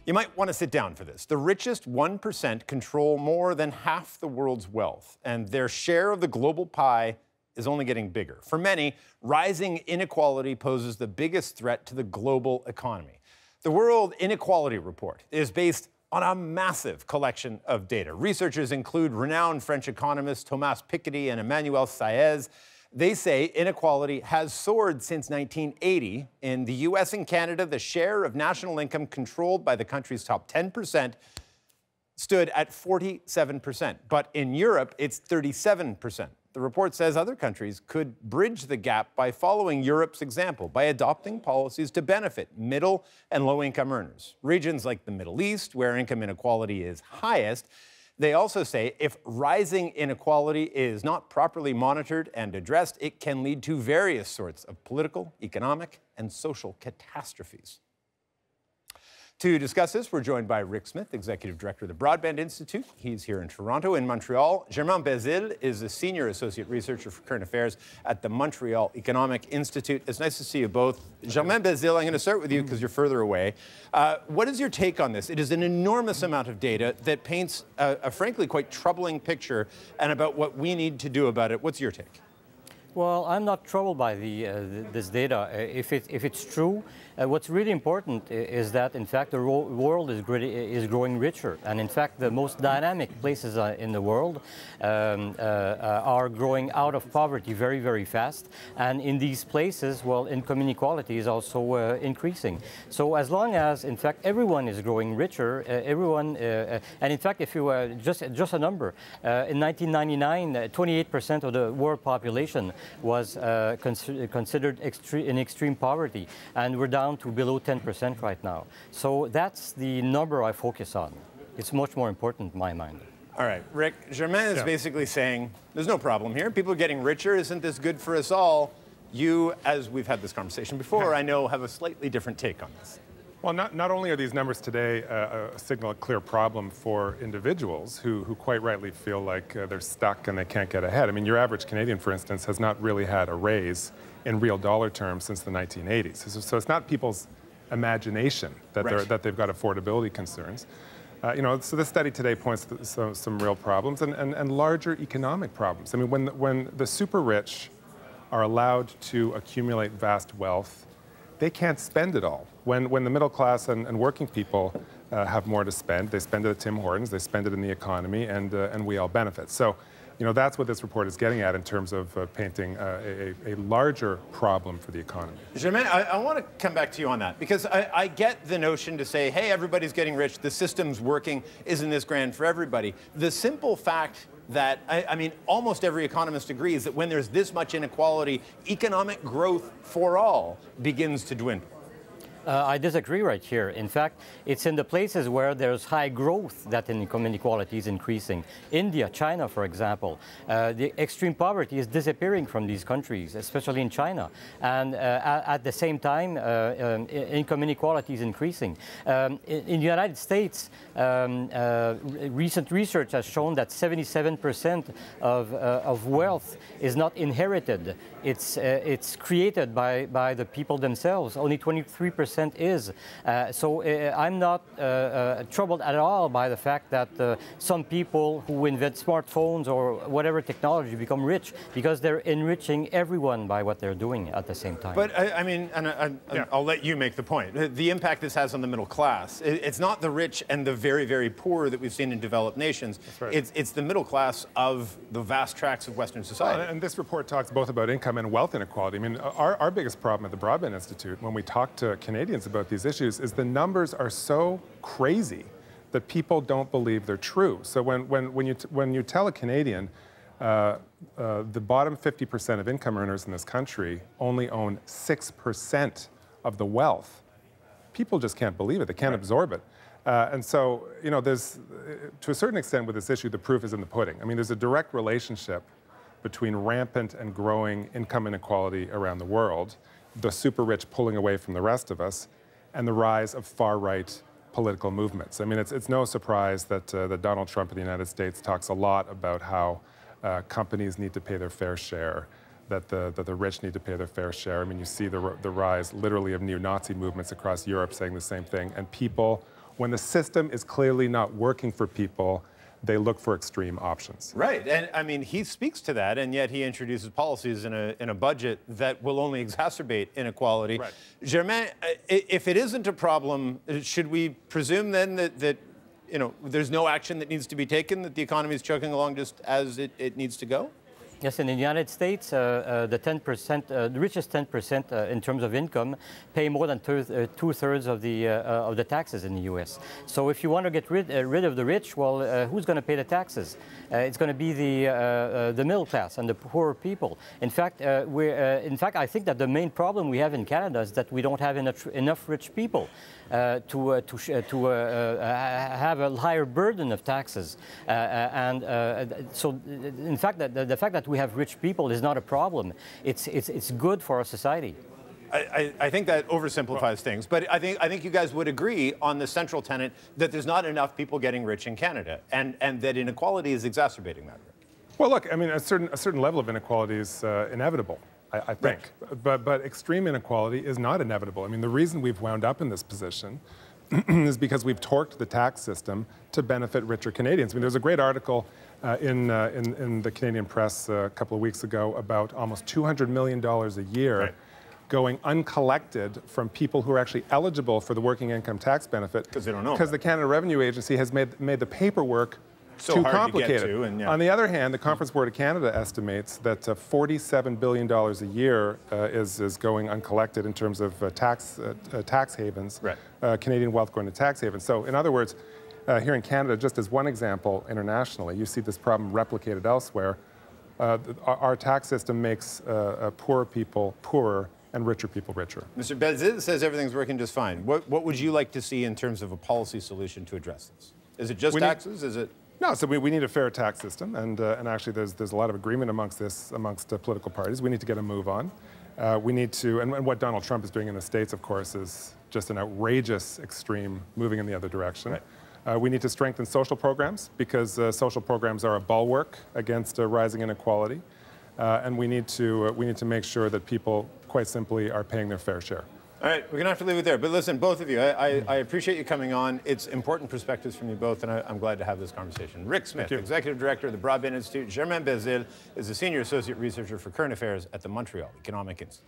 You might want to sit down for this. The richest 1% control more than half the world's wealth, and their share of the global pie is only getting bigger. For many, rising inequality poses the biggest threat to the global economy. The World Inequality Report is based on a massive collection of data. Researchers include renowned French economists Thomas Piketty and Emmanuel Saez. They say inequality has soared since 1980. In the US and Canada, the share of national income controlled by the country's top 10% stood at 47%. But in Europe, it's 37%. The report says other countries could bridge the gap by following Europe's example, by adopting policies to benefit middle and low-income earners. Regions like the Middle East, where income inequality is highest, they also say if rising inequality is not properly monitored and addressed, it can lead to various sorts of political, economic, and social catastrophes. To discuss this, we're joined by Rick Smith, Executive Director of the Broadband Institute. He's here in Toronto. In Montreal, Germain Bézil is a Senior Associate Researcher for Current Affairs at the Montreal Economic Institute. It's nice to see you both. Germain Bézil, I'm going to start with you because you're further away. What is your take on this? It is an enormous amount of data that paints a frankly quite troubling picture and about what we need to do about it. What's your take? Well, I'm not troubled by this data. If it's true, what's really important is that, in fact, the world is growing richer. And, in fact, the most dynamic places in the world are growing out of poverty very, very fast. And in these places, well, income inequality is also increasing. So as long as, in fact, everyone is growing richer, and, in fact, if you just a number, in 1999, 28% of the world population was considered in extreme poverty, and we're down to below 10% right now. So that's the number I focus on. It's much more important in my mind. All right, Rick, Germain is basically saying there's no problem here. People are getting richer. Isn't this good for us all? You, as we've had this conversation before, I know, have a slightly different take on this. Well, not only are these numbers today signal a clear problem for individuals who quite rightly feel like they're stuck and they can't get ahead. I mean, your average Canadian, for instance, has not really had a raise in real dollar terms since the 1980s. So it's not people's imagination that they've got affordability concerns. So this study today points to some real problems and larger economic problems. I mean, when the super rich are allowed to accumulate vast wealth, they can't spend it all. When the middle class and working people have more to spend, they spend it at Tim Hortons, they spend it in the economy, and we all benefit. So, that's what this report is getting at in terms of painting a larger problem for the economy. Germain, I want to come back to you on that, because I get the notion to say, hey, everybody's getting rich, the system's working, isn't this grand for everybody? The simple fact that, I mean, almost every economist agrees that when there's this much inequality, economic growth for all begins to dwindle. I disagree right here. In fact, it's in the places where there's high growth that income inequality is increasing. India, China, for example. The extreme poverty is disappearing from these countries, especially in China. And at the same time, income inequality is increasing. In the United States, recent research has shown that 77% of wealth is not inherited. It's created by the people themselves. Only 23% is. So I'm not troubled at all by the fact that some people who invent smartphones or whatever technology become rich, because they're enriching everyone by what they're doing at the same time. But I mean, and I'll let you make the point. The impact this has on the middle class. It's not the rich and the very, very poor that we've seen in developed nations. That's right. It's the middle class of the vast tracts of Western society. Well, and this report talks both about income and wealth inequality. I mean, our biggest problem at the Broadband Institute, when we talk to Canadians about these issues, is the numbers are so crazy that people don't believe they're true. So when you tell a Canadian the bottom 50% of income earners in this country only own 6% of the wealth, people just can't believe it. They can't absorb it. And so, there's, to a certain extent with this issue, the proof is in the pudding. I mean, there's a direct relationship between rampant and growing income inequality around the world, the super rich pulling away from the rest of us, and the rise of far-right political movements. I mean, it's no surprise that Donald Trump in the United States talks a lot about how companies need to pay their fair share, that the rich need to pay their fair share. I mean, you see the rise, literally, of neo-Nazi movements across Europe saying the same thing, and people When the system is clearly not working for people, they look for extreme options. Right, and I mean, he speaks to that, and yet he introduces policies in a budget that will only exacerbate inequality. Right. Germain, if it isn't a problem, should we presume then that you know, there's no action that needs to be taken, that the economy is chugging along just as it needs to go? Yes, and in the United States, the 10%, the richest 10% in terms of income pay more than two-thirds of the taxes in the U.S. So if you want to get rid of the rich, well, who's going to pay the taxes? It's going to be the middle class and the poorer people. In fact, I think that the main problem we have in Canada is that we don't have enough rich people to have a higher burden of taxes. So, in fact, the fact that we have rich people is not a problem. It's good for our society. I think that oversimplifies things, but I think you guys would agree on the central tenet that there's not enough people getting rich in Canada, and that inequality is exacerbating that. Well, look, I mean, a certain level of inequality is inevitable, I think. Right. But extreme inequality is not inevitable. I mean, the reason we've wound up in this position is because we've torqued the tax system to benefit richer Canadians. I mean, there was a great article in the Canadian press a couple of weeks ago about almost $200 million a year going uncollected from people who are actually eligible for the working income tax benefit. Because they don't know. Because the Canada Revenue Agency has made the paperwork too complicated. To get to, and, yeah. On the other hand, the Conference Board of Canada estimates that $47 billion a year is going uncollected in terms of tax havens, Canadian wealth going to tax havens. So in other words, here in Canada, just as one example internationally, you see this problem replicated elsewhere. Our tax system makes poorer people poorer and richer people richer. Mr. Bezil says everything's working just fine. What would you like to see in terms of a policy solution to address this? Is it just taxes? Is it? No, so we need a fair tax system, and actually there's a lot of agreement amongst political parties. We need to get a move on. We need to, and what Donald Trump is doing in the States, of course, is just an outrageous extreme moving in the other direction. Right. We need to strengthen social programs because social programs are a bulwark against rising inequality, and we need to make sure that people, quite simply, are paying their fair share. All right, we're going to have to leave it there. But listen, both of you, I appreciate you coming on. It's important perspectives from you both, and I'm glad to have this conversation. Rick Smith, Executive Director of the Broadband Institute. Germain Bezil is a Senior Associate Researcher for Current Affairs at the Montreal Economic Institute.